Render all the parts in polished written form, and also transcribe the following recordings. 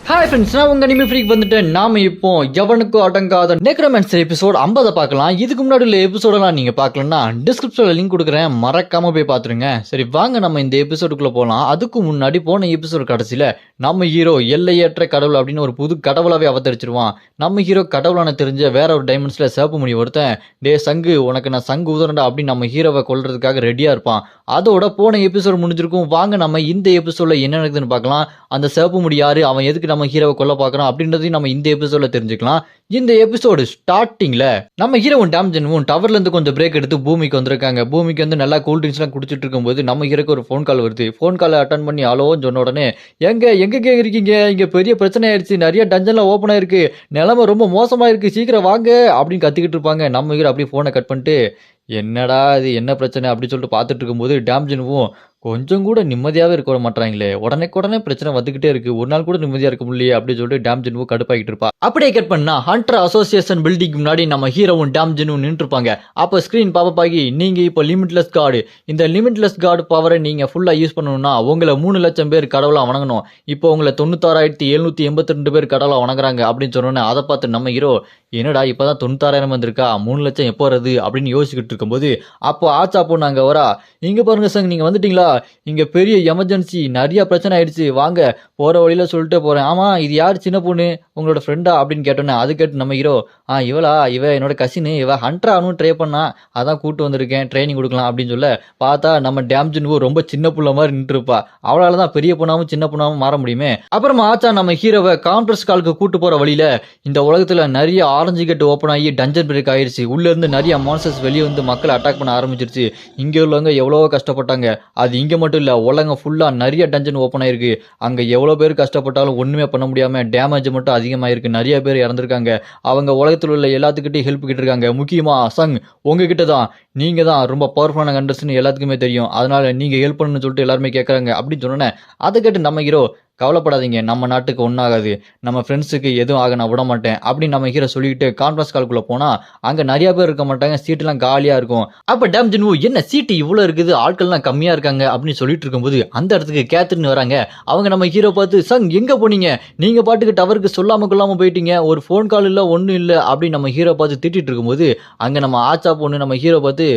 Hi friends, நான் உங்க anime freak வந்துட்டேன். நாம இப்போ எவனுக்கும் அடங்காத நெக்ரோமேன்சர் எபிசோட் 50 பார்க்கலாம். இதுக்கு முன்னாடி உள்ள எபிசோடெல்லாம் நீங்க பார்க்கலன்னா டிஸ்கிரிப்ஷன்ல லிங்க் கொடுக்குறேன், மறக்காம போய் பார்த்துருங்க. சரி வாங்க நம்ம இந்த எபிசோடுக்குள்ள போகலாம். அதுக்கு முன்னாடி போன எபிசோடு கடைசியில நம்ம ஹீரோ எல்லையற்ற கடவுள் அப்படின்னு ஒரு புது கடவுளாவே அவதரிச்சிருவான். நம்ம ஹீரோ கடவுளான தெரிஞ்ச வேற ஒரு டைமண்ட்ஸ்ல சேப்பு முடி ஒருத்தன், டே சங்கு உனக்கு நான் சங்கு உதறண்டா அப்படின்னு நம்ம ஹீரோவை கொல்றதுக்காக ரெடியா இருப்பான். அதோட போன எபிசோடு முடிஞ்சிருக்கும். வாங்க நம்ம இந்த எபிசோட்ல என்ன நடக்குதுன்னு பார்க்கலாம். அந்த சேப்பு முடி யாரு, அவன் எதுக்கு நம்ம ஹீரோவை கொல்ல பார்க்கறான் அப்படின்றதையும் நம்ம இந்த எபிசோட்ல தெரிஞ்சுக்கலாம். இந்த எபிசோடு ஸ்டார்டிங்ல நம்ம ஹீரோவும் டேம்ஜனும் டவர்ல இருந்து கொஞ்சம் பிரேக் எடுத்து பூமிக்கு வந்திருக்காங்க. பூமிக்கு வந்து நல்லா கூல் ட்ரிங்க்ஸ் எல்லாம் குடிச்சிட்டு இருக்கும்போது நம்ம ஹீரோக்கு ஒரு ஃபோன் கால் வருது. ஃபோன் காலை அட்டன் பண்ணி ஹலோன்னு சொன்ன உடனே எங்க இருக்கீங்க, இங்க பெரிய பிரச்சனை ஆயிடுச்சு, நிறைய டஞ்சன்லாம் ஓப்பன் ஆயிருக்கு, நிலைமை ரொம்ப மோசமா இருக்கு, சீக்கிரம் வாங்க அப்படின்னு கத்திக்கிட்டு இருப்பாங்க. நம்ம ஹீரோ அப்படியே போனை கட் பண்ணிட்டு என்னடா இது என்ன பிரச்சனை அப்படின்னு சொல்லிட்டு பார்த்துட்டு இருக்கும்போது டேம்ஜனுவும் கொஞ்சம் கூட நிம்மதியாவே இருக்க விட மாட்டாங்களே, உடனே பிரச்சனை வந்துகிட்டே இருக்கு, ஒரு நாள் கூட நிம்மதியா இருக்க முடியல அப்படின்னு சொல்லிட்டு டேம்ஜனுவும் கடுப்பாகிட்டு இருப்பா. அப்படியே கட் பண்ணா ஹண்டர் அசோசியேஷன் பில்டிங் முன்னாடி நம்ம ஹீரோவும் டேம்ஜனும் நின்று இருப்பாங்க. அப்போ ஸ்கிரீன் பாப்பப் ஆகி நீங்க இப்போ லிமிட்லெஸ் கார்டு, இந்த லிமிட்லெஸ் கார்டு பவரை நீங்க ஃபுல்லா யூஸ் பண்ணணும்னா உங்களை 3 லட்சம் பேர் கடவுளா வணங்கணும். இப்போ உங்களை 96,782 பேர் கடவுளா வணங்குறாங்க அப்படின்னு சொன்னோன்னே அதை பார்த்து நம்ம ஹீரோ என்னடா இப்பதான் 96,000 வந்திருக்கா, 3 லட்சம் எப்போ வருது அப்படின்னு யோசிச்சுக்கிட்டு இருக்கும்போது அப்போ ஆச்சா பொண்ணு அங்க வரா. இங்க பாருங்க சங், நீங்க வந்துட்டீங்களா, இங்க பெரிய எமர்ஜென்சி, நிறைய பிரச்சனை ஆயிடுச்சு, வாங்க போற வழியில சொல்லிட்டு போறேன். ஆமா இது யார் சின்ன பொண்ணு, உங்களோட ஃப்ரெண்டா அப்படின்னு கேட்டோன்னே அது கேட்டு நம்ம ஹீரோ இவ என்னோட கசினு, இவ ஹண்டர் ஆனும் ட்ரை பண்ணா, அதான் கூட்டு வந்திருக்கேன் ட்ரைனிங் கொடுக்கலாம் அப்படின்னு சொல்ல பார்த்தா நம்ம டேம்ஜனுவும் ரொம்ப சின்ன புள்ள மாதிரி நின்று இருப்பா. அவளால தான் பெரிய பொண்ணாவும் சின்ன பொண்ணாவும் மாற முடியுமே. அப்புறமா ஆச்சா நம்ம ஹீரோவை கான்ஃபரன்ஸ் காலுக்கு கூட்டு போற வழியில இந்த உலகத்துல நிறைய ஆரஞ்சு கேட் ஓப்பன் ஆகி டஞ்சன் பிரேக் ஆயிடுச்சு. உள்ள இருந்து நிறைய மான்ஸ்டர்ஸ் வெளியே வந்து மக்களை அட்டாக் பண்ண ஆரம்பிச்சிருச்சு. இங்க உள்ளவங்க எவ்வளவோ கஷ்டப்பட்டாங்க. அது இங்க மட்டும் இல்ல, உலகம் ஃபுல்லா நிறைய டஞ்சன் ஓப்பன் ஆயிருக்கு. அங்க எவ்வளவு பேர் கஷ்டப்பட்டாலும் ஒண்ணுமே பண்ண முடியாம டேமேஜ் மட்டும் அதிகமாயிருக்கு, நிறைய பேர் இறந்திருக்காங்க. அவங்க உலகத்தில் உள்ள எல்லாத்துக்கிட்டையும் ஹெல்ப் கிட்ட இருக்காங்க. முக்கியமா சங் உங்ககிட்ட தான், நீங்க தான் ரொம்ப பவர்ஃபுல்லான கண்டஸ்ட்னு எல்லாத்துக்குமே தெரியும், அதனால நீங்க ஹெல்ப் பண்ணணும்னு சொல்லிட்டு எல்லாருமே கேட்கறாங்க அப்படின்னு சொன்னோன்னே அதை கேட்டு நம்ம ஹீரோ கவலைப்படாதீங்க, நம்ம நாட்டுக்கு ஒன்றாகாது, நம்ம ஃப்ரெண்ட்ஸுக்கு எதுவும் ஆக நான் விட மாட்டேன் அப்படின்னு நம்ம ஹீரோ சொல்லிட்டு கான்ஃபரன்ஸ் கால்குள்ளே போனால் அங்கே நிறைய பேர் இருக்க மாட்டாங்க, சீட்டெல்லாம் காலியாக இருக்கும். அப்போ டேம்ஜனு என்ன சீட்டு இவ்வளோ இருக்குது, ஆட்கள்லாம் கம்மியாக இருக்காங்க அப்படின்னு சொல்லிட்டு இருக்கும்போது அந்த இடத்துக்கு கேத்ரின் வராங்க. அவங்க நம்ம ஹீரோ பார்த்து சங் எங்கே போனீங்க, நீங்கள் பாட்டுக்கு டவருக்கு சொல்லாமல் கொள்ளாமல் போயிட்டீங்க, ஒரு ஃபோன் கால் இல்லை ஒன்றும் இல்லை அப்படின்னு நம்ம ஹீரோ பார்த்து திட்டிட்டு இருக்கும்போது அங்கே நம்ம ஆச்சா பொண்ணு நம்ம ஹீரோ பார்த்து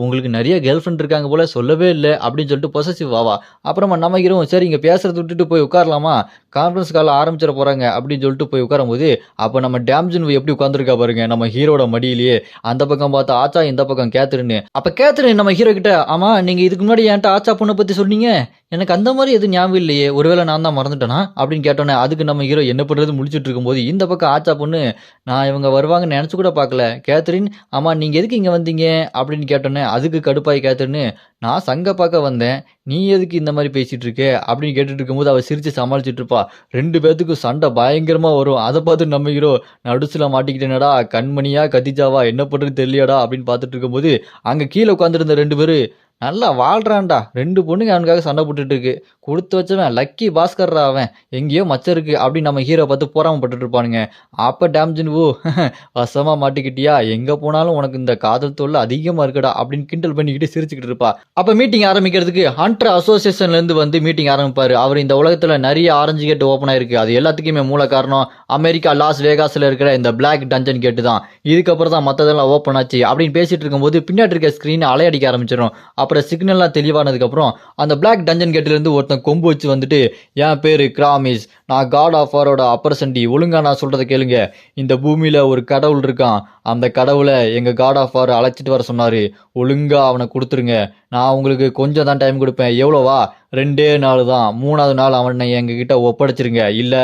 உங்களுக்கு நிறைய கேர்ள் ஃப்ரெண்ட் இருக்காங்க போல, சொல்லவே இல்லை அப்படின்னு சொல்லிட்டு பொசசிவ் ஆவா. அப்புறமா நம்ம ஹீரோ சரி இங்கே பேசுறத விட்டுட்டு போய் உட்காரலாமா, கான்ஃபரன்ஸ் கால் ஆரம்பிச்சிட போறாங்க அப்படின்னு சொல்லிட்டு போய் உட்காரும் போது அப்போ நம்ம டேம்ஜன் எப்படி உட்காந்துருக்கா பாருங்க நம்ம ஹீரோட மடியிலேயே. அந்த பக்கம் பார்த்தா ஆச்சா, இந்த பக்கம் கேத்ரின். அப்ப கேத்ரின் நம்ம ஹீரோ கிட்ட ஆமா நீங்க இதுக்கு முன்னாடி என்கிட்ட ஆச்சா பொண்ணை பத்தி சொன்னீங்க, எனக்கு அந்த மாதிரி எதுவும் ஞாபகம் இல்லையே, ஒருவேளை நான் தான் மறந்துட்டேனா அப்படின்னு கேட்டோன்னே அதுக்கு நம்ம ஹீரோ என்ன பண்றது முடிச்சுட்டு இருக்கும்போது இந்த பக்கம் ஆச்சா பொண்ணு நான் இவங்க வருவாங்கன்னு நினைச்சு கூட பார்க்கல. கேத்ரின் ஆமா நீங்க எதுக்கு இங்க வந்தீங்க அப்படின்னு கேட்டோன்னே அதுக்கு கடுப்பாய் கேத்ரின் நான் சங்க பார்க்க வந்தேன், நீ எதுக்கு இந்த மாதிரி பேசிட்டு இருக்க அப்படின்னு கேட்டுட்டு இருக்கும்போது அவ சிரிச்சு சமாளிச்சுட்டு இருப்பா. 2 பேத்துக்கும் சண்டை பயங்கரமா வரும். அதை பார்த்து நம்ம ஹீரோ நடுசுல மாட்டிக்கிட்டேனடா, கண்மணியா கதிஜாவா என்ன பண்றது தெரியலடா அப்படின்னு பார்த்துட்டு இருக்கும்போது அங்க கீழே உட்காந்துருந்த 2 பேரு நல்லா வாழ்றான்டா, 2 பொண்ணுங்க அவனுக்காக சண்டை போட்டுட்டு இருக்கு, கொடுத்து வச்சவன் லக்கி பாஸ்கர்ரா, அவன் எங்கேயோ மச்சம் இருக்கு அப்படின்னு நம்ம ஹீரோ பார்த்து போராமப்பட்டு இருப்பானுங்க. அப்ப டேம்ஜன் வசமா மாட்டிக்கிட்டியா, எங்க போனாலும் உனக்கு இந்த காதல் தொல்லை அதிகமா இருக்குடா அப்படின்னு கிண்டல் பண்ணிக்கிட்டு சிரிச்சுக்கிட்டு இருப்பா. அப்ப மீட்டிங் ஆரம்பிக்கிறதுக்கு ஹண்டர் அசோசியேஷன்ல இருந்து வந்து மீட்டிங் ஆரம்பிப்பாரு. அவர் இந்த உலகத்துல நிறைய ஆரஞ்சு கேட் ஓப்பன் ஆயிருக்கு, அது எல்லாத்துக்குமே மூல காரணம் அமெரிக்கா லாஸ் வேகாஸ்ல இருக்கிற இந்த பிளாக் டஞ்சன் கேட்டு தான், இதுக்கப்புறம் தான் மத்ததெல்லாம் ஓப்பன் ஆச்சு அப்படின்னு பேசிட்டு இருக்கும்போது பின்னாடி இருக்க ஸ்கிரீன் அலையடிக்க ஆரம்பிச்சிடும். அப்புறம் சிக்னல்லாம் தெளிவானதுக்கு அப்புறம் அந்த பிளாக் டஞ்சன் கேட்ல இருந்து ஒருத்தன் கொம்பு வச்சு வந்துட்டு என் பேரு கிராமிஸ், நான் காட் ஆஃப் வாரோட அப்பர்சன்டி, ஒழுங்கா நான் சொல்றதை கேளுங்க, இந்த பூமியில ஒரு கடவுள் இருக்கான், அந்த கடவுளை எங்க காட் ஆஃப் வார் அழைச்சிட்டு வர சொன்னாரு, ஒழுங்கா அவனை கொடுத்துருங்க, நான் உங்களுக்கு கொஞ்சம் தான் டைம் கொடுப்பேன், எவ்வளோவா 2 நாள் தான், 3ஆவது நாள் அவனை எங்ககிட்ட ஒப்படைச்சிருங்க, இல்ல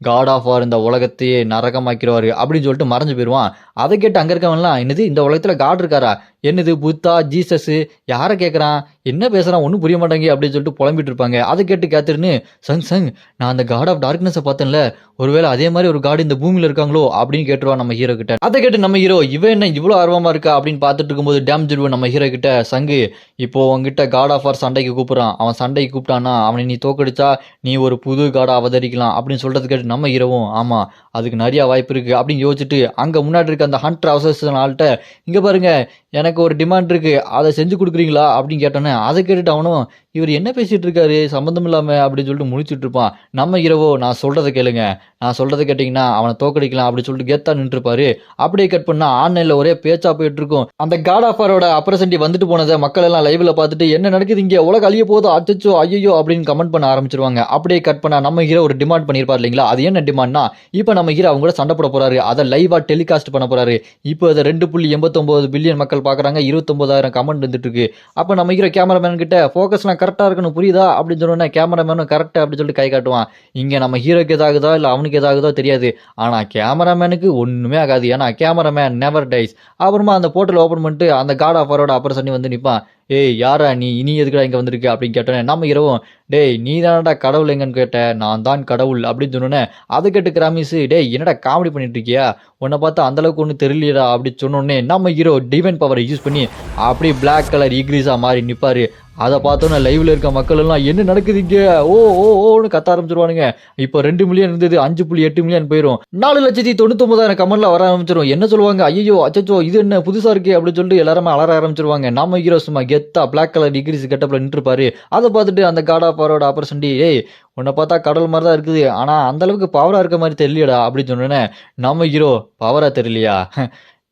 காட் ஆஃப் வார் இந்த உலகத்தையே நரகமாக்கிடுவாரு அப்படின்னு சொல்லிட்டு மறைஞ்சு போயிடுவான். அதை கேட்டு அங்க இருக்கவன்லாம் என்னது இந்த உலகத்துல காட் இருக்காரா, என்னது புத்தா ஜீசஸ் யாரை கேட்கறான், என்ன பேசுறான் ஒன்றும் புரிய மாட்டாங்க அப்படின்னு சொல்லிட்டு புலம்பிட்டு இருப்பாங்க. அதை கேட்டு கேத்துருன்னு சங் நான் அந்த காட் ஆஃப் டார்க்னஸை பார்த்தேன்ல, ஒருவேளை அதே மாதிரி ஒரு காடு இந்த பூமியில இருக்காங்களோ அப்படின்னு கேட்டுருவான் நம்ம ஹீரோ கிட்ட. அதை கேட்டு நம்ம ஹீரோ இவன் என்ன இவ்வளவு ஆர்வமா இருக்கா அப்படின்னு பார்த்துட்டு இருக்கும்போது டேம்ஜன் நம்ம ஹீரோ கிட்ட சங்கு இப்போ உங்ககிட்ட காட் ஆஃப் வார் சண்டைக்கு கூப்பிடுறான், அவன் சண்டைக்கு கூப்பிட்டானா அவனை நீ தோக்கடிச்சா நீ ஒரு புது காடை அவதரிக்கலாம் அப்படின்னு சொல்றது கேட்டு நம்ம ஹீரோவும் ஆமா அதுக்கு நிறைய வாய்ப்பு இருக்கு அப்படின்னு யோசிச்சுட்டு அங்க முன்னாடி இருக்க அந்த ஹண்டர் அசோசியேஷன் ஆள்கிட்ட இங்க பாருங்க எனக்கு ஒரு டிமாண்ட் இருக்கு, அதை செஞ்சு கொடுக்குறீங்களா அப்படின்னு கேட்டோன்னே அதை கேட்டுட்டு அவனும் இவர் என்ன பேசிட்டு இருக்காரு சம்மந்தம் இல்லாம அப்படின்னு சொல்லிட்டு முழிச்சிட்டு இருப்பான். நம்ம ஹீரோவோ நான் சொல்றதை கேளுங்க, நான் சொல்றதை கேட்டீங்கன்னா அவனை தோக்கடிக்கலாம் அப்படின்னு சொல்லிட்டு கெத்தா நின்றுப்பாரு. அப்படியே கட் பண்ணா ஆன்லைன்ல ஒரே பேச்சா போயிட்டு இருக்கும். அந்த காட் ஆஃப் வாரோட அப்ரசன்டி வந்துட்டு போனதை மக்கள் எல்லாம் லைவ்ல பார்த்துட்டு என்ன நடக்குது இங்க, உலக அழிய போதோ, அச்சச்சோ ஐயோ அப்படின்னு கமெண்ட் பண்ண ஆரம்பிச்சிருவாங்க. அப்படியே கட் பண்ணா நம்ம ஹீரோ ஒரு டிமாண்ட் பண்ணிருப்பார் இல்லைங்களா, அது என்ன டிமாண்ட்னா இப்போ நம்ம ஹீரோ அவங்க கூட சண்டை போட போறாரு, அதை லைவா டெலிகாஸ்ட் பண்ண போறாரு. இப்போ அதை 2.89 பில்லியன் மக்கள் பாக்குறாங்க, 29,000 கமெண்ட் வந்துட்டு இருக்கு. அப்ப நம்ம ஹீரோ கேமராமேன் கிட்ட ஃபோக்கஸ்லாம் கரெக்டா இருக்கணும் புரியுதா அப்படின்னு சொன்னோன்னே கேமராமேனும் கரெக்டா அப்படின்னு சொல்லிட்டு கை காட்டுவான். இங்க நம்ம ஹீரோக்கு எதாகுதா இல்ல அவனுக்கு எதாகுதோ தெரியாது, ஆனா கேமராமேனுக்கு ஒண்ணுமே ஆகாது, ஏன்னா கேமராமேன் நெவர் டைஸ். அப்புறமா அந்த போர்ட்டல் ஓபன் பண்ணிட்டு அந்த காட் ஆஃப் வாரோட அப்புறம் சன்னி வந்து நிப்பான். ஏய் யாரா நீ எதுக்குடா இங்க வந்திருக்க அப்படின்னு கேட்டோன்னே நம்ம இரவும் டேய் நீ தானடா கடவுள் எங்கன்னு கேட்ட, நான் தான் கடவுள் அப்படின்னு சொன்னோன்னே அதை கேட்டு கிராமிஸ் டேய் என்னடா காமெடி பண்ணிட்டு இருக்கியா, உன்னை பார்த்தா அந்த அளவுக்கு ஒன்றும் தெரியலையடா அப்படி சொன்னோடனே நம்ம ஹீரோ டிவைன் பவரை யூஸ் பண்ணி அப்படியே பிளாக் கலர் ஈக்ரீஸா மாறி நிப்பாரு. அதை பார்த்தோன்னா லைவ்ல இருக்க மக்கள் எல்லாம் என்ன நடக்குது இங்க, ஓ ஓ ஓன்னு கத்த ஆரம்பிச்சிருவானுங்க. இப்போ 2 மில்லியன் இருந்தது 5.8 மில்லியன் போயிடும், 4,99,000 கமெண்ட்ல வர ஆரம்பிச்சிடும். என்ன சொல்லுவாங்க, ஐயோ அச்சோ இது என்ன புதுசா இருக்கு அப்படின்னு சொல்லிட்டு எல்லாருமே அலற ஆரம்பிச்சிருவாங்க. நம்ம ஹீரோ சும்மா கெத்தா பிளாக் கலர் டிகிரிஸ் கெட்டப்ல நின்றுப்பாரு. அதை பார்த்துட்டு அந்த காட் ஆஃப் வாரோட ஆப்பர்சன்டி ஏய் உன்னை பார்த்தா கடவுள் மாதிரி தான் இருக்குது, ஆனா அந்த அளவுக்கு பவரா இருக்க மாதிரி தெரியலடா அப்படின்னு சொன்னோன்னே நம்ம ஹீரோ பவரா தெரியலையா,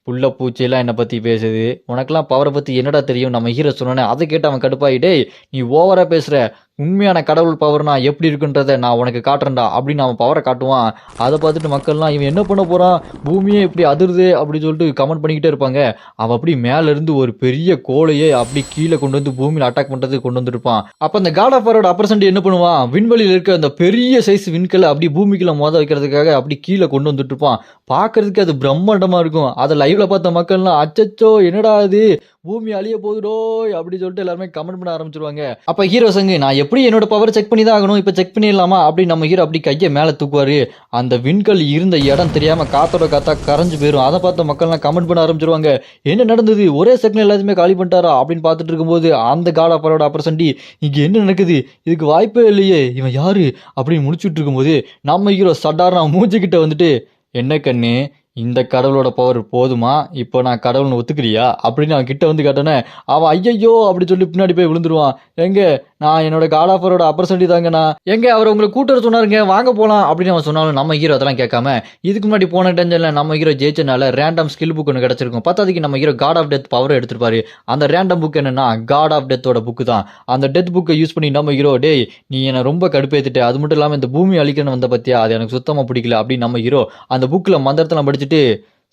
புள்ள பூச்சியெல்லாம் என்னை பற்றி பேசுது, உனக்கெல்லாம் பவரை பற்றி என்னடா தெரியும் நம்ம ஹீரோ சொன்னோன்னே அதை கேட்டு அவன் கடுப்பாயிட்டே நீ ஓவரா பேசுகிற, உண்மையான கடவுள் பவர்னா எப்படி இருக்குன்றதை நான் உனக்கு காட்டுறேன்டா அப்படின்னு அவன் பவரை காட்டுவான். அதை பார்த்துட்டு மக்கள்லாம் இவன் என்ன பண்ண போகிறான், பூமியே இப்படி அதிருது அப்படின்னு சொல்லிட்டு கமெண்ட் பண்ணிக்கிட்டே இருப்பாங்க. அவன் அப்படி மேலேருந்து ஒரு பெரிய கோலையே அப்படி கீழே கொண்டு வந்து பூமியில் அட்டாக் பண்ணுறதுக்கு கொண்டு வந்துருப்பான். அப்போ அந்த காட் ஆஃப் வாரோட அப்பர்சன்ட் என்ன பண்ணுவான், விண்வெளியில் இருக்க அந்த பெரிய சைஸ் விண்கலை அப்படி பூமிக்குள்ள மோத வைக்கிறதுக்காக அப்படி கீழே கொண்டு வந்துட்டு இருப்பான். பார்க்கறதுக்கு அது பிரம்மாண்டமாக இருக்கும். அதை லைவ்ல பார்த்த மக்கள்லாம் அச்சச்சோ என்னடா அது பூமி அழிய போகுதோய் அப்படி சொல்லிட்டு எல்லாருமே கமெண்ட் பண்ண ஆரம்பிச்சிருவாங்க. அப்ப ஹீரோ சங்கு நான் எப்படி என்னோட பவர் செக் பண்ணி தான் ஆகணும், இப்ப செக் பண்ணிடலாமா அப்படி நம்ம ஹீரோ அப்படி கையை மேல தூக்குவாரு. அந்த விண்கல் இருந்த இடம் தெரியாம காத்தோட காத்தா கரைஞ்சு போயிடும். அதை பார்த்த மக்கள்லாம் கமெண்ட் பண்ண ஆரம்பிச்சிருவாங்க, என்ன நடந்தது ஒரே செகண்ட் எல்லாத்தையுமே காலி பண்ணிட்டாரா அப்படின்னு பார்த்துட்டு இருக்கும்போது அந்த காட் ஆஃப் வாரோட அப்பர்சன்டி இங்க என்ன நடக்குது, இதுக்கு வாய்ப்பே இல்லையே, இவன் யாரு அப்படின்னு முடிச்சுட்டு இருக்கும்போது நம்ம ஹீரோ சடாரா மூஞ்சிக்கிட்ட வந்துட்டு என்ன கண்ணு இந்த கடவுளோட பவர் போதுமா, இப்போ நான் கடவுள்னு ஒத்துக்கிறியா அப்படின்னு அவன் கிட்ட வந்து கேட்டோன்னே அவன் ஐயையோ அப்படி சொல்லி பின்னாடி போய் விழுந்துருவான். எங்க நான் என்னோட காட் ஆஃப் வாரோட அப்பர்சன்டி தாங்கண்ணா, எங்க அவர் உங்களை கூட்டுற சொன்னாருங்க வாங்க போலாம் அப்படின்னு அவன் சொன்னாலும் நம்ம ஹீரோ அதெல்லாம் கேட்காம இதுக்கு முன்னாடி போன டென்ஷன்ல நம்ம ஹீரோ ஜெயிச்சனால ரேண்டம் ஸ்கில் புக் ஒன்று கிடைச்சிருக்கும். பத்தாவதுக்கு நம்ம hero God of death power எடுத்துருப்பாரு. அந்த ரேண்டம் புக் என்னன்னா காட் ஆஃப் டெத்தோட புக்கு தான். அந்த டெத் புக்கை யூஸ் பண்ணி நம்ம ஹீரோ டேய் நீ என்னை ரொம்ப கடுப்பேத்திட்ட, அது மட்டும் இல்லாமல் இந்த பூமி அழிக்கணும் வந்த பத்தியா அது எனக்கு சுத்தமாக பிடிக்கல அப்படின்னு நம்ம ஹீரோ அந்த புக்கில் மந்திரத்தெல்லாம் படிச்சுட்டு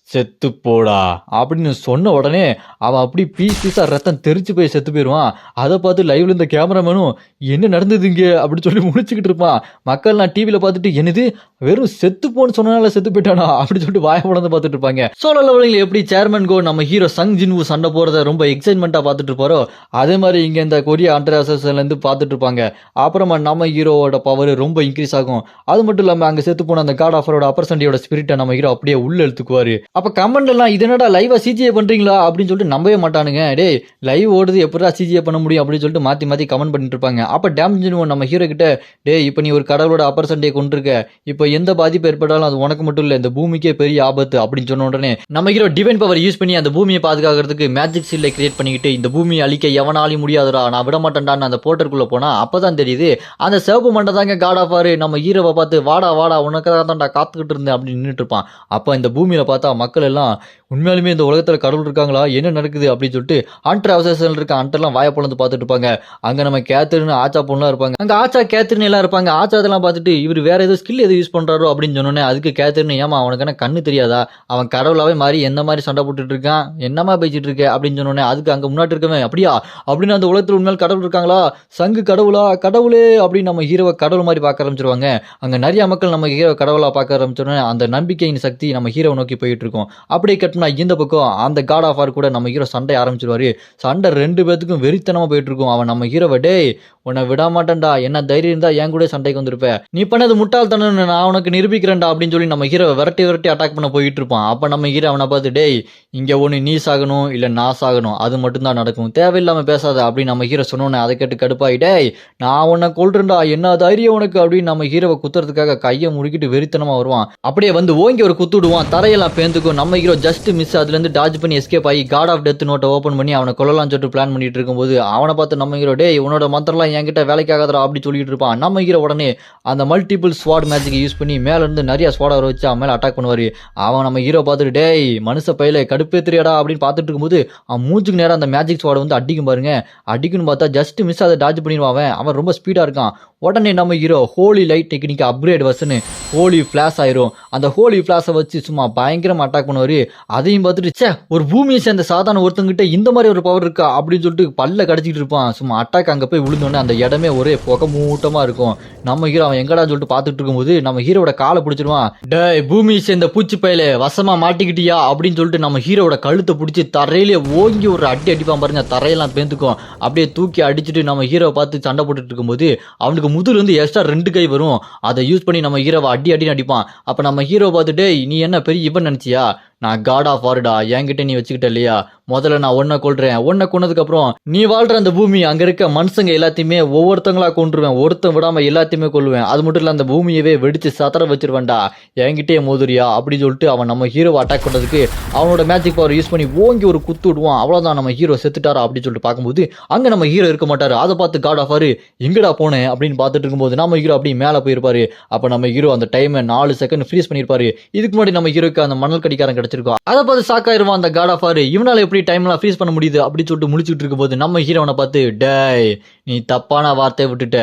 செத்து போடா அப்படின்னு சொன்ன உடனே அவன் அப்படி பீஸா ரத்தம் தெரிச்சு போய் செத்து போயிடுவான். அதை பார்த்து லைவ்ல இந்த கேமராமேனும் என்ன நடந்தது இங்க அப்படின்னு சொல்லி முடிச்சுக்கிட்டு இருப்பான். மக்கள் நான் டிவியில பார்த்துட்டு என்னது வெறும் செத்து போன்னு சொன்னால செத்து போயிட்டானா அப்படின்னு சொல்லிட்டு வாய உடந்து பார்த்துட்டு இருப்பாங்க. சோலோ லெவலில் எப்படி சேர்மன் கோ நம்ம ஹீரோ சங் ஜின்வூ சண்டை போறத ரொம்ப எக்ஸைட்மெண்ட்டா பார்த்துட்டு இருப்பாரோ அதே மாதிரி இங்க இந்த கொரியா அண்டர்ஸ்ல இருந்து பார்த்துட்டு இருப்பாங்க. அப்புறமா நம்ம ஹீரோவோட பவர் ரொம்ப இன்க்ரீஸ் ஆகும். அது மட்டும் இல்லாம அங்க செத்து போன அந்த காட் ஆஃபரோட அப்பர்சன்டியோட ஸ்பிரிட்டை நம்ம ஹீரோ அப்படியே உள்ள எடுத்துக்குவாரு. அப்ப கமெண்ட் எல்லாம் இது என்னடா லைவா சிஜிஏ பண்றீங்களா அப்படின்னு சொல்லிட்டு நம்பவே மாட்டானுங்க. டே லைவ் ஓடுது எப்படா சிஜிஏ பண்ண முடியும் அப்படின்னு சொல்லிட்டு மாத்தி கமெண்ட் பண்ணிட்டு இருப்பாங்க. அப்ப டேமேஜ் நம்ம ஹீரோ கிட்ட டே இப்போ நீ ஒரு கடவுளோட அப்பர் சண்டையை கொண்டிருக்க, இப்போ எந்த பாதிப்பு ஏற்பட்டாலும் அது உனக்கு மட்டும் இல்ல இந்த பூமிக்கே பெரிய ஆபத்து அப்படின்னு சொன்ன உடனே நம்ம ஹீரோ டிவைன் பவர் யூஸ் பண்ணி அந்த பூமியை பாதுகாக்கிறதுக்கு மேஜிக் சீல்டை கிரியேட் பண்ணிக்கிட்டு இந்த பூமியை அழிக்க எவனாலையும் முடியாதுடா நான் விட மாட்டேன்டான்னு அந்த போர்ட்டருக்குள்ள போனா அப்பதான் தெரியுது அந்த சிவப்பு மண்டை தாங்க காட் ஆஃப் வார். நம்ம ஹீரோவை பார்த்து வாடா வாடா உனக்காக தான்டா காத்துக்கிட்டு இருந்தேன் அப்படின்னு நின்றுட்டு இருப்பான். அப்ப இந்த பூமியில பார்த்தா மக்கள் எல்லாம் உண்மையாலுமே இந்த உலகத்துல கடவுள் இருக்காங்களா என்ன நடக்குது அப்படின்னு சொல்லிட்டு ஹண்டர் அவசரத்தில் இருக்க ஹண்டர்லாம் வாய பொழந்து பார்த்துட்டு இருப்பாங்க. அங்க நம்ம கேத்ரின் ஆச்சா பொண்ணுலாம் இருப்பாங்க. அங்க ஆச்சா கேத்ரின் எல்லாம் இருப்பாங்க. ஆச்சா இதெல்லாம் பார்த்துட்டு இவர் வேற ஏதோ ஸ்கில் எது யூஸ் பண்றாரோ அப்படின்னு சொன்னோன்னே அதுக்கு கேத்ரின் ஏமா அவனுக்கான கண்ணு தெரியாதா, அவன் கடவுளாவே மாறி எந்த மாதிரி சண்டை போட்டுட்டு இருக்கான் என்னமா பேசிட்டு இருக்க அப்படின்னு சொன்னோன்னே அதுக்கு அங்க முன்னாடி இருக்கவன் அப்படியா அப்படின்னு அந்த உலகத்துல உண்மையால் கடவுள் இருக்காங்களா, சங்கு கடவுளா கடவுளே அப்படின்னு நம்ம ஹீரோவை கடவுள் மாதிரி பார்க்க ஆரம்பிச்சிருவாங்க. அங்க நிறைய மக்கள் நம்ம ஹீரோ கடவுளா பார்க்க ஆரம்பிச்சோன்னே அந்த நம்பிக்கையின் சக்தி நம்ம ஹீரோ நோக்கி போயிட்டு இருக்கோம். அப்படியே கட்டினா இந்த பக்கம் அந்த காட் ஆஃப் வார் கூட நம்ம ஹீரோ சண்டை ஆரம்பிச்சிருவாரு. சண்டை 2 பேத்துக்கும் வெறித்தனமா போயிட்டு இருக்கும். அவன் நம்ம ஹீரோவை டேய் உன்னை விட மாட்டேன்டா, என்ன தைரியம் இருந்தா என் கூட சண்டைக்கு வந்திருப்ப, நீ பண்ணது முட்டாள்தனம் நான் உனக்கு நிரூபிக்கிறேன்டா அப்படின்னு சொல்லி நம்ம ஹீரோவை விரட்டி அட்டாக் பண்ண போயிட்டு இருப்பான். அப்ப நம்ம ஹீரோ அவனை பார்த்து டேய் இங்க ஒண்ணு நீ சாகணும் இல்ல நான் சாகணும் அது மட்டும்தான் நடக்கும், தேவையில்லாம பேசாத அப்படின்னு நம்ம ஹீரோ சொன்னோன்னே அதை கேட்டு கடுப்பாய் டேய் நான் உன்னை கொல்றேன்டா என்ன தைரியம் உனக்கு அப்படின்னு நம்ம ஹீரோவை குத்துறதுக்காக கையை முறுக்கிட்டு வெறித்தனமா வருவான். அப்படியே வந்து ஓங்கி ஒரு குத்துடுவான். தரையெல்லாம் பேந்துக்கும். நம்ம ஹீரோ ஜஸ்ட் ஜஸ்ட் மிஸ் அதுலேருந்து டாஜ் பண்ணி எஸ்கேப் ஆகி காட் ஆஃப் டெத் நோட்டை ஓப்பன் பண்ணி அவனை கொல்லலாம் சொல்லிட்டு பிளான் பண்ணிட்டு இருக்கும்போது அவனை பார்த்து நம்ம ஹீரோ டே உன்னோட மந்திரம்லாம் என்கிட்ட வேலைக்காகதரா அப்படி சொல்லிட்டு இருப்பான். நம்ம ஹீரோ உடனே அந்த மல்டிபிள் ஸ்வாட் மேஜிக்கை யூஸ் பண்ணி மேலேருந்து நிறைய ஸ்வாட் வர வச்சு அவன் மேலே அட்டாக் பண்ணுவார். அவன் நம்ம ஹீரோ பார்த்துட்டு டேய் மனுஷ பையில கடுப்பே தெரியாடா அப்படின்னு பார்த்துட்டு இருக்கும்போது அவன் மூஞ்சுக்கு நேரம் அந்த மேஜிக் ஸ்வாட் வந்து அடிக்கும் பாருங்க. அடிக்குன்னு பார்த்தா ஜஸ்ட் மிஸ் அதை டாஜ் பண்ணிடுவான். அவன் ரொம்ப ஸ்பீடாக இருக்கான். உடனே நம்ம hero holy light technique upgrade வசனு ஹோலி ஃபிளாஷ் ஆயிரும். அந்த ஹோலி ஃபிளாஷை வச்சு சும்மா பயங்கரமா அட்டாக் பண்ணுவாரு. அதையும் பார்த்துட்டு ஒரு பூமியை சேர்ந்த சாதாரண ஒருத்தங்கிட்ட இந்த மாதிரி ஒரு பவர் இருக்கா அப்படின்னு சொல்லிட்டு பல்ல கடிச்சிட்டு இருப்பான். சும்மா அட்டாக் அங்கே போய் விழுந்தோடனே அந்த இடமே ஒரே புகை மூட்டமா இருக்கும். நம்ம ஹீரோ அவன் எங்கடா சொல்லிட்டு பார்த்துட்டு இருக்கும்போது நம்ம ஹீரோட காலை பிடிச்சிருவான். டே பூமியை சேர்ந்த பூச்சி பையில வசமா மாட்டிக்கிட்டியா அப்படின்னு சொல்லிட்டு நம்ம ஹீரோட கழுத்தை பிடிச்சி தரையிலே ஓங்கி ஒரு அடி அடிப்பான் பாருங்க. தரையெல்லாம் பேந்துக்கும். அப்படியே தூக்கி அடிச்சுட்டு நம்ம ஹீரோவை பார்த்து சண்டை போட்டுட்டு இருக்கும்போது அவனுக்கு முதுகுல இருந்து எக்ஸ்ட்ரா 2 கை வரும். அதை யூஸ் பண்ணி நம்ம ஹீரோவை அடி அடி அடிப்பான். அப்ப நம்ம ஹீரோ பார்த்துட்டு நீ என்ன பெரிய இவன் நினைச்சியா, நான் காட் ஆஃப் வார்டா, என்கிட்ட நீ வச்சுக்கிட்ட இல்லையா, முதல்ல நான் ஒன்ன கொள்றேன். ஒன்ன கொன்னதுக்கு அப்புறம் நீ வாழ்ற அந்த பூமி அங்க இருக்க மனுஷங்க எல்லாத்தையுமே ஒவ்வொருத்தங்களா கொண்டுருவேன். ஒருத்தன் விடாம எல்லாத்தையுமே கொள்ளுவேன். அது மட்டும் இல்ல அந்த பூமியவே வெடிச்சு சத்தர வச்சிருவேன்டா, என்கிட்டயே மோதுரியா அப்படின்னு சொல்லிட்டு அவன் நம்ம ஹீரோவை அட்டாக் பண்றதுக்கு அவனோட மேஜிக் பவர் யூஸ் பண்ணி ஓங்கி ஒரு குத்து விடுவான். அவ்வளவுதான் நம்ம ஹீரோ செத்துட்டாரா அப்படின்னு சொல்லிட்டு பார்க்கும்போது அங்க நம்ம ஹீரோ இருக்க மாட்டாரு. அதை பார்த்து காட் ஆஃப் ஆரு எங்கடா போனேன் அப்படின்னு பார்த்துட்டு இருக்கும்போது நம்ம ஹீரோ அப்படி மேல போயிருப்பாரு. அப்ப நம்ம ஹீரோ அந்த டைமை 4 செகண்ட் ஃப்ரீஸ் பண்ணிருப்பாரு. இதுக்கு முன்னாடி நம்ம ஹீரோக்கு அந்த மணல் கடிக்காரன் கிடைச்சிருக்கோம். அதை பார்த்து சாக்காயிருவான் அந்த காட் ஆஃப் ஆர். இவனால எப்படி டைம்லாம் ஃப்ரீஸ் பண்ண முடியுது அப்படின்னு சொல்லிட்டு முடிச்சுட்டு இருக்கும் போது நம்ம ஹீரோனை பார்த்து டேய் நீ தப்பான வார்த்தையை விட்டுட்ட,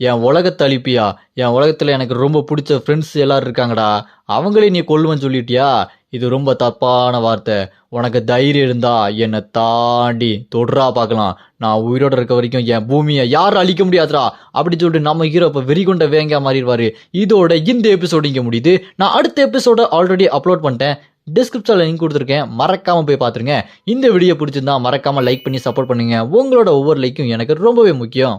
என் உலகத்தை அழிப்பியா, என் உலகத்துல எனக்கு ரொம்ப பிடிச்ச ஃப்ரெண்ட்ஸ் எல்லாரும் இருக்காங்கடா, அவங்களே நீ கொல்லுவன்னு சொல்லிட்டியா, இது ரொம்ப தப்பான வார்த்தை. உனக்கு தைரியம் இருந்தா என்னை தாண்டி தொடுறா பார்க்கலாம், நான் உயிரோட இருக்க வரைக்கும் என் பூமியை யாரும் அழிக்க முடியாதுரா அப்படி சொல்லிட்டு நம்ம ஹீரோ இப்போ வெறிகொண்ட வேங்க மாறிடுவாரு. இதோட இந்த எபிசோடு இங்கே முடியுது. நான் அடுத்த எபிசோட ஆல்ரெடி அப்லோட் பண்ணிட்டேன். டிஸ்கிரிப்ஷன்ல லிங்க் கொடுத்துருக்கேன், மறக்காம போய் பாத்துருங்க. இந்த வீடியோ பிடிச்சிருந்தா மறக்காம லைக் பண்ணி சப்போர்ட் பண்ணுங்க. உங்களோட ஒவ்வொரு லைக்கும் எனக்கு ரொம்பவே முக்கியம்.